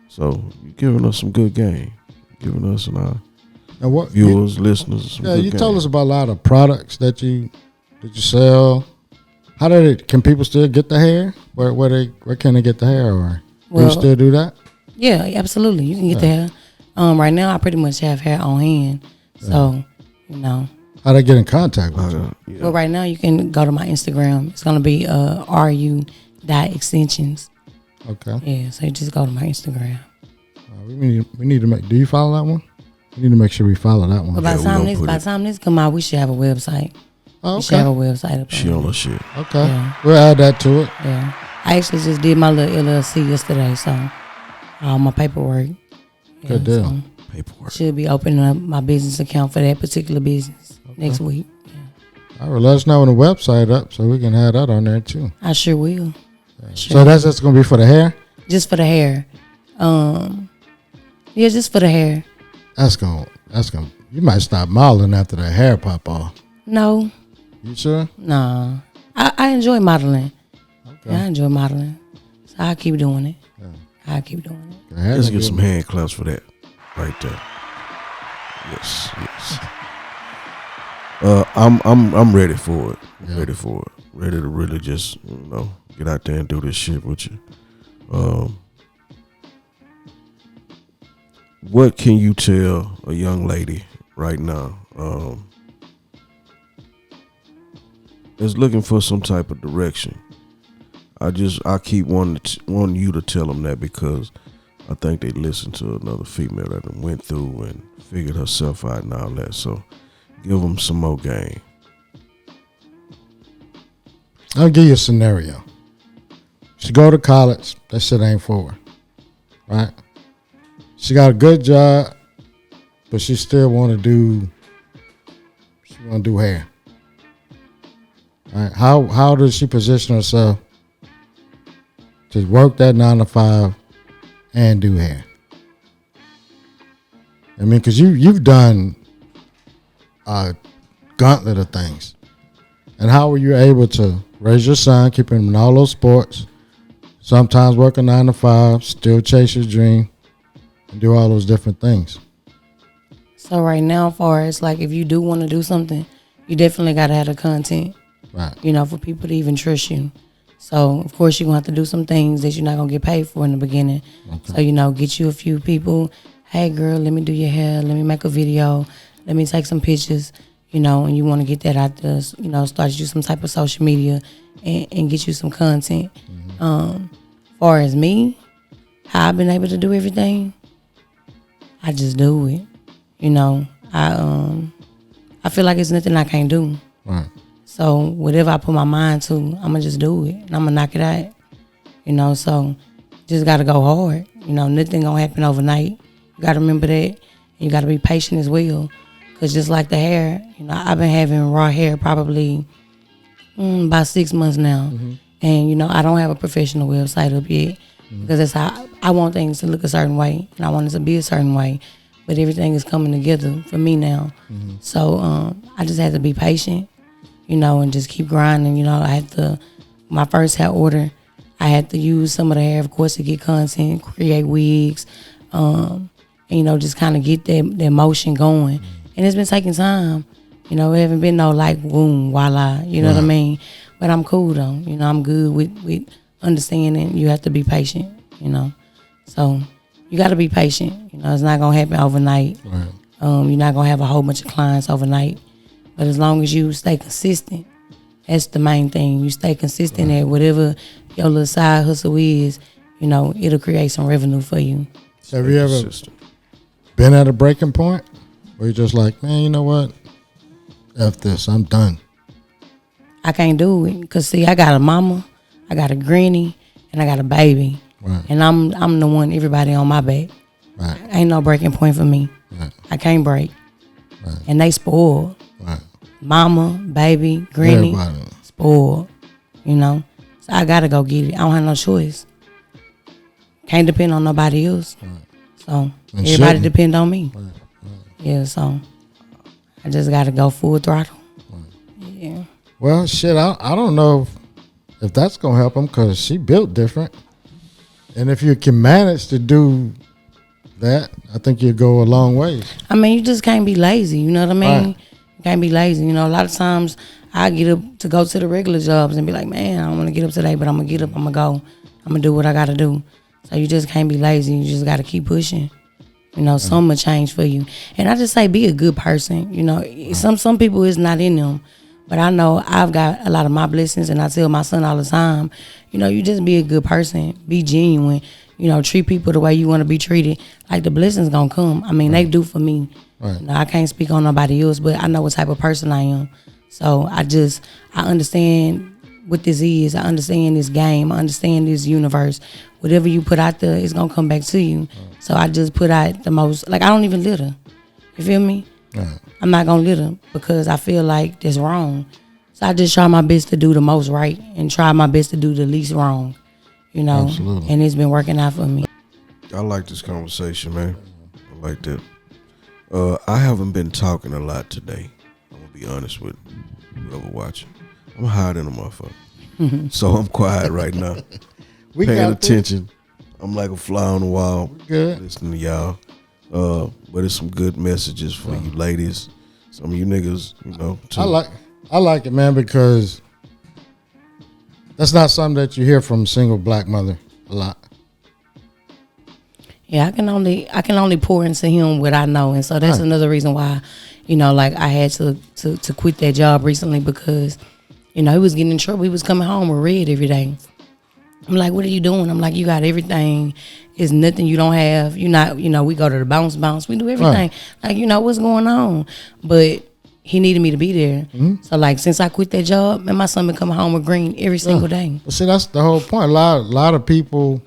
So you're giving us some good game, giving us and our viewers, listeners. Some good you game. told us about a lot of products that you sell. How can people still get the hair? Where can they get the hair? Or do you still do that? Yeah, absolutely. You can get the hair. Right now I pretty much have hair on hand, so How they get in contact with you? Yeah. Well, right now you can go to my Instagram. It's gonna be ru.extensions. Okay. Yeah, so you just go to my Instagram. We need to make. Do you follow that one? We need to make sure we follow that one. But by the time this come out, we should have a website. Oh, okay. We should have a website up. She on her shit. Okay. Yeah. We'll add that to it. Yeah. I actually just did my little LLC yesterday, so all my paperwork. Good deal. So Paperwork. should be opening up my business account for that particular business next week. Yeah. All right, let us know when the website up so we can have that on there too. I sure will. So that's just gonna be for the hair? Just for the hair. Yeah, just for the hair. That's gonna you might stop modeling after the hair pop off. No. You sure? Nah. I enjoy modeling. Okay. Yeah, I enjoy modeling. So I'll keep doing it. Yeah. I'll keep doing it. Let's get some hand claps for that. Right there. Yes. I'm ready for it. Yeah. Ready for it. Ready to really just, get out there and do this shit with you. What can you tell a young lady right now that's looking for some type of direction? I keep wanting you to tell them that because I think they listened to another female that went through and figured herself out and all that. So give them some more game. I'll give you a scenario. She go to college. That shit ain't for her. Right? She got a good job, but she still want to do hair. Right? How does she position herself to work that 9 to 5 and do hair? I mean, because you've done a gauntlet of things. And how were you able to raise your son, keep him in all those sports, sometimes work a 9 to 5, still chase your dream, and do all those different things? So right now, as far as like if you do want to do something, you definitely got to have the content, Right. you know, for people to even trust you. So of course you're going to have to do some things that you're not going to get paid for in the beginning. Okay. So, you know, get you a few people. Hey girl, let me do your hair. Let me make a video. Let me take some pictures, you know, and you want to get that out there, you know, start you some type of social media and get you some content. Far as me, how I've been able to do everything, I just do it. You know, I feel like it's nothing I can't do. Right. So whatever I put my mind to, I'ma just do it and I'ma knock it out. You know, so just gotta go hard. You know, nothing gonna happen overnight. You gotta remember that. And you gotta be patient as well. Cause just like the hair, you know, I've been having raw hair probably about 6 months now. Mm-hmm. And, you know, I don't have a professional website up yet. Mm-hmm. Because that's how I want things to look a certain way and I want it to be a certain way. But everything is coming together for me now. Mm-hmm. So I just had to be patient, you know, and just keep grinding. You know, I had to, my first hair order, I had to use some of the hair, of course, to get content, create wigs, and, you know, just kind of get that motion going. Mm-hmm. And it's been taking time. You know, it haven't been no like, boom, voila, you know what I mean? But I'm cool though. You know, I'm good with understanding you have to be patient, you know. So you got to be patient. You know, it's not going to happen overnight. Right. You're not going to have a whole bunch of clients overnight. But as long as you stay consistent, that's the main thing. You stay consistent at whatever your little side hustle is, you know, it'll create some revenue for you. Have you ever been at a breaking point where you're just like, man, you know what? F this, I'm done. I can't do it. Because, see, I got a mama, I got a granny, and I got a baby. Right. And I'm the one, everybody on my back. Right. Ain't no breaking point for me. Right. I can't break. Right. And they spoiled. Right. Mama, baby, granny, spoiled. You know? So I got to go get it. I don't have no choice. Can't depend on nobody else. Right. So and everybody depend on me. Right. Right. Yeah, so I just got to go full throttle. Right. Yeah. Well, shit, I don't know if that's going to help him because she built different. And if you can manage to do that, I think you'll go a long way. I mean, you just can't be lazy. You know what I mean? Right. You can't be lazy. You know, a lot of times I get up to go to the regular jobs and be like, man, I don't want to get up today, but I'm going to get up. I'm going to go. I'm going to do what I got to do. So you just can't be lazy. You just got to keep pushing. You know, something will change for you. And I just say be a good person. You know, some people it's not in them. But I know I've got a lot of my blessings, and I tell my son all the time, you know, you just be a good person, be genuine, you know, treat people the way you want to be treated. Like the blessings gonna come. I mean, they do for me. Right. You know, I can't speak on nobody else, but I know what type of person I am. So I understand what this is. I understand this game. I understand this universe. Whatever you put out there, it's gonna come back to you. Right. So I just put out the most. Like I don't even litter. You feel me? Right. I'm not gonna litter because I feel like that's wrong. So I just try my best to do the most right and try my best to do the least wrong. You know, absolutely. And it's been working out for me. I like this conversation, man. I like that. I haven't been talking a lot today. I'm gonna be honest with whoever watching. I'm hiding a motherfucker, so I'm quiet right now, paying attention. I'm like a fly on the wall, listening to y'all. But it's some good messages for you ladies. Some of you niggas, you know, too. I like it, man, because that's not something that you hear from a single black mother a lot. Yeah, I can only pour into him what I know, and so that's another reason why, you know, like I had to quit that job recently because, you know, he was getting in trouble. He was coming home with red every day. I'm like, what are you doing? I'm like, you got everything. It's nothing you don't have. You're not, you know, we go to the bounce. We do everything. Right. Like, you know, what's going on? But he needed me to be there. Mm-hmm. So, like, since I quit that job, man, my son been coming home with green every single day. Well, see, that's the whole point. A lot of people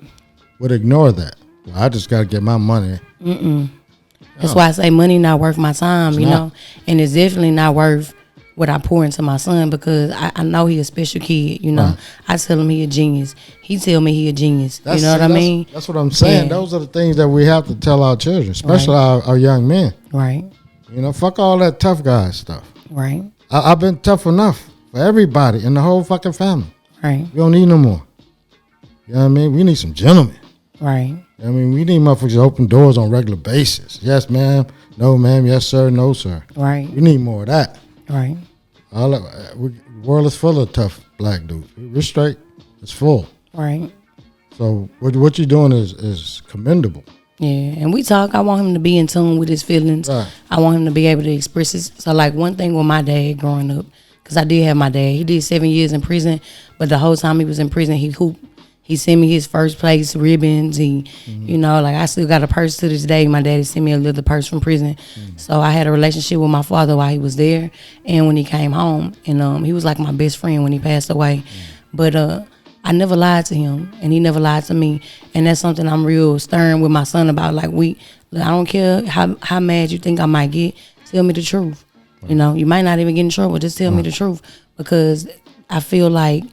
would ignore that. Well, I just got to get my money. That's why I say money not worth my time, you know? And it's definitely not worth what I pour into my son because I know he a special kid, you know. Right. I tell him he a genius. He tell me he a genius. You know what I mean? That's what I'm saying. Yeah. Those are the things that we have to tell our children, especially our young men. Right. You know, fuck all that tough guy stuff. Right. I've been tough enough for everybody in the whole fucking family. Right. We don't need no more. You know what I mean? We need some gentlemen. Right. I mean, we need motherfuckers to open doors on a regular basis. Yes, ma'am. No, ma'am. Yes, sir. No, sir. Right. We need more of that. Right. The world is full of tough black dudes. We're straight. It's full. Right. So what you're doing is commendable. Yeah, and we talk. I want him to be in tune with his feelings. Right. I want him to be able to express his. So, like, one thing with my dad growing up, because I did have my dad. He did 7 years in prison, but the whole time he was in prison, he hooped. He sent me his first place ribbons. You know, like, I still got a purse to this day. My daddy sent me a little purse from prison. So I had a relationship with my father while he was there and when he came home. And he was like my best friend when he passed away. But I never lied to him, and he never lied to me. And that's something I'm real stern with my son about. Like, I don't care how mad you think I might get. Tell me the truth. Right. You know, you might not even get in trouble. Just tell me the truth, because I feel like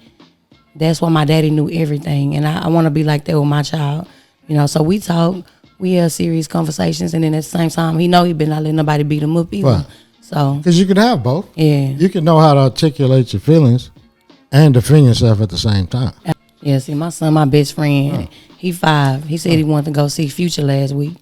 that's why my daddy knew everything, and I want to be like that with my child. You know, so we talk, we have serious conversations, and then at the same time, he know he better not let nobody beat him up either. Right. So, because you can have both. Yeah, you can know how to articulate your feelings and defend yourself at the same time. Yeah, see, my son, my best friend, he 5. He said he wanted to go see Future last week.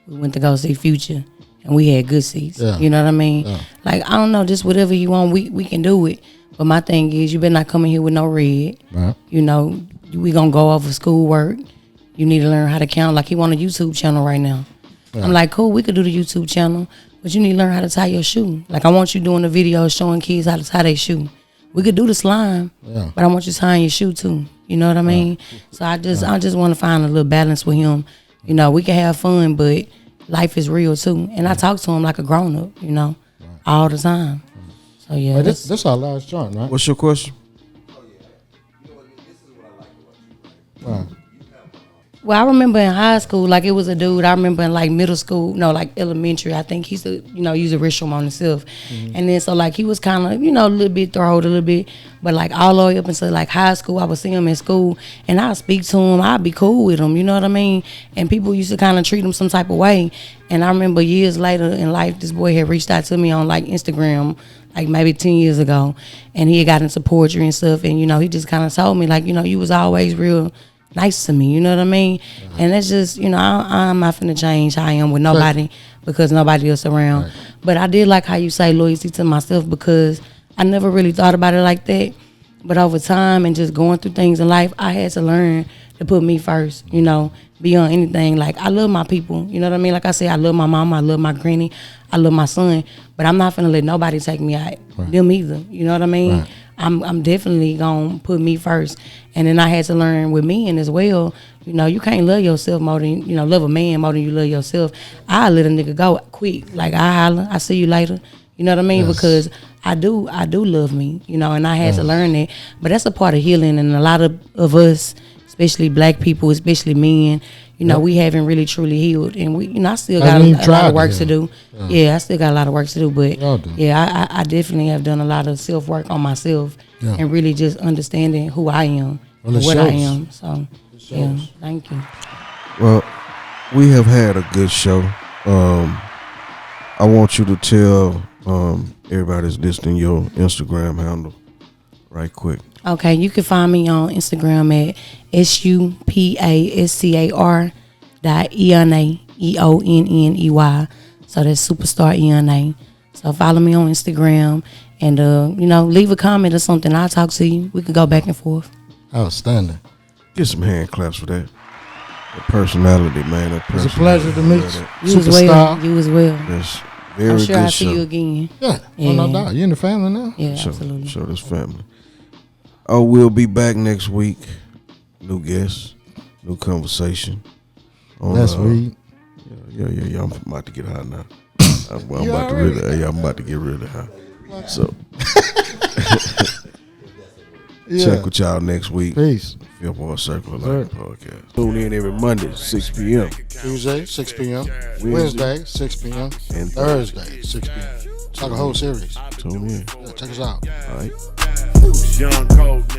We went to go see Future, and we had good seats. Yeah. You know what I mean? Yeah. Like, I don't know, just whatever you want, we can do it. But my thing is, you better not come in here with no red. Right. You know, we gonna go over schoolwork. You need to learn how to count. Like, he want a YouTube channel right now. Right. I'm like, cool, we could do the YouTube channel, but you need to learn how to tie your shoe. Like, I want you doing a video showing kids how to tie their shoe. We could do the slime, but I want you tying your shoe too. You know what I mean? So I just want to find a little balance with him. You know, we can have fun, but life is real too. And I talk to him like a grown up, you know, all the time. So yeah, this our last joint, right? What's your question? Oh yeah, you know what? This is what I like about you, right? Well, I remember in high school, like, it was a dude. I remember in, like, middle school, no, like elementary, I think he used to, you know, use a restroom on himself. And then, so, like, he was kind of, you know, a little bit throwed a little bit. But, like, all the way up until, like, high school, I would see him in school, and I'd speak to him. I'd be cool with him, you know what I mean? And people used to kind of treat him some type of way. And I remember years later in life, this boy had reached out to me on, like, Instagram, like, maybe 10 years ago. And he had got into poetry and stuff. And, you know, he just kind of told me, like, you know, you was always real nice to me, you know what I mean? And that's just, you know, I'm not finna change how I am with nobody because nobody else around. But I did like how you say loyalty to myself, because I never really thought about it like that. But over time and just going through things in life, I had to learn to put me first, you know, beyond anything. Like, I love my people, you know what I mean? Like I said, I love my mama, I love my granny, I love my son, but I'm not finna let nobody take me out, them either, you know what I mean? Right. I'm definitely gonna put me first. And then I had to learn with men as well, you know, you can't love yourself more than, you know, love a man more than you love yourself. I let a nigga go quick. Like, I holler, I see you later. You know what I mean? Yes. Because I do love me, you know, and I had to learn that. But that's a part of healing, and a lot of us, especially black people, especially men, you know, we haven't really truly healed. And we, you know, I still got a lot of work to do. Yeah, I still got a lot of work to do. But yeah, I definitely have done a lot of self work on myself and really just understanding who I am and what I am. So yeah, thank you. Well, we have had a good show. I want you to tell everybody that's listening your Instagram handle right quick. Okay, you can find me on Instagram at SUPASTAR.Eonney, EONNEY. So that's Superstar Eonney. So follow me on Instagram and you know, leave a comment or something. I'll talk to you. We could go back and forth. Outstanding. Get some hand claps for that. The personality, man. It's a pleasure to meet you. You as well. You as well. Yes. Very I'm sure good I'll see you again. Yeah. No doubt. You in the family now? Yeah, absolutely. So this family. Oh, we'll be back next week. New guests, new conversation. Last week. Yeah. I'm about to get high now. I'm about to get really high. So check with y'all next week. Peace. Fifth Wall Circle Life Podcast. Tune in every Monday, 6 p.m. Tuesday, 6 p.m. Wednesday, 6 p.m. And Thursday, 6 p.m. It's like a whole series. Tune in. Yeah, check us out. All right. Young Gold.